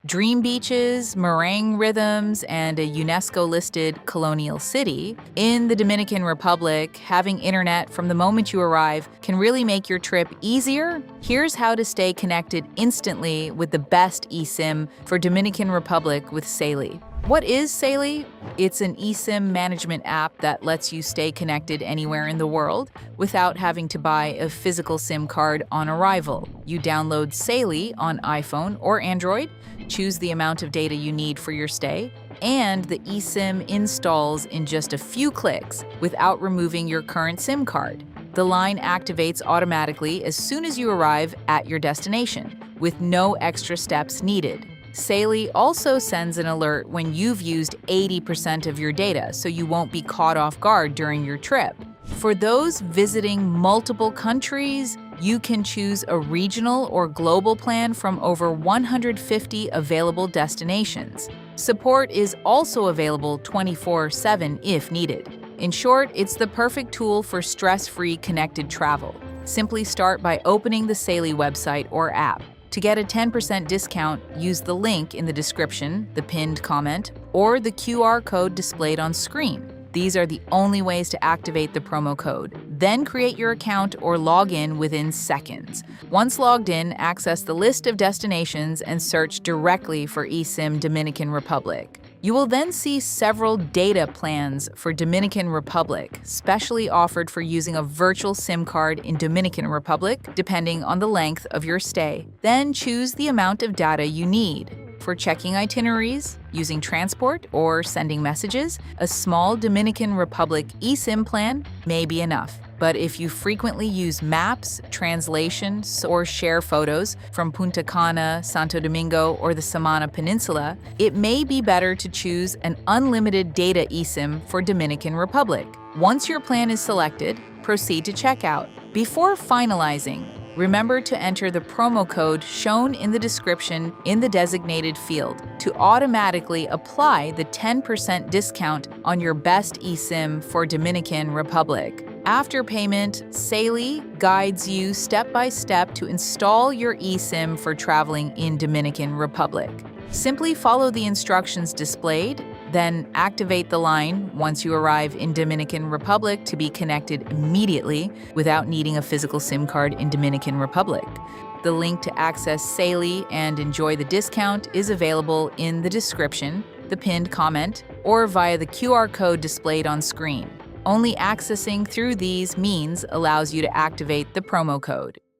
dream beaches, meringue rhythms, and a UNESCO-listed colonial city. In the Dominican Republic, having internet from the moment you arrive can really make your trip easier. Here's how to stay connected instantly with the best eSIM for Dominican Republic with Saily. What is Saily? It's an eSIM management app that lets you stay connected anywhere in the world without having to buy a physical SIM card on arrival. You download Saily on iPhone or Android, choose the amount of data you need for your stay, and the eSIM installs in just a few clicks without removing your current SIM card. The line activates automatically as soon as you arrive at your destination, with no extra steps needed. Saily also sends an alert when you've used 80% of your data, so you won't be caught off guard during your trip. For those visiting multiple countries, you can choose a regional or global plan from over 150 available destinations. Support is also available 24/7 if needed. In short, it's the perfect tool for stress-free connected travel. Simply start by opening the Saily website or app. To get a 10% discount, use the link in the description, the pinned comment, or the QR code displayed on screen. These are the only ways to activate the promo code. Then create your account or log in within seconds. Once logged in, access the list of destinations and search directly for eSIM Dominican Republic. You will then see several data plans for Dominican Republic, specially offered for using a virtual SIM card in Dominican Republic, depending on the length of your stay. Then choose the amount of data you need. For checking itineraries, using transport, or sending messages, a small Dominican Republic eSIM plan may be enough. But if you frequently use maps, translations, or share photos from Punta Cana, Santo Domingo, or the Samana Peninsula, it may be better to choose an unlimited data eSIM for Dominican Republic. Once your plan is selected, proceed to checkout. Before finalizing, remember to enter the promo code shown in the description in the designated field to automatically apply the 10% discount on your best eSIM for Dominican Republic. After payment, Saily guides you step by step to install your eSIM for traveling in Dominican Republic. Simply follow the instructions displayed, then activate the line once you arrive in Dominican Republic to be connected immediately without needing a physical SIM card in Dominican Republic. The link to access Saily and enjoy the discount is available in the description, the pinned comment, or via the QR code displayed on screen. Only accessing through these means allows you to activate the promo code.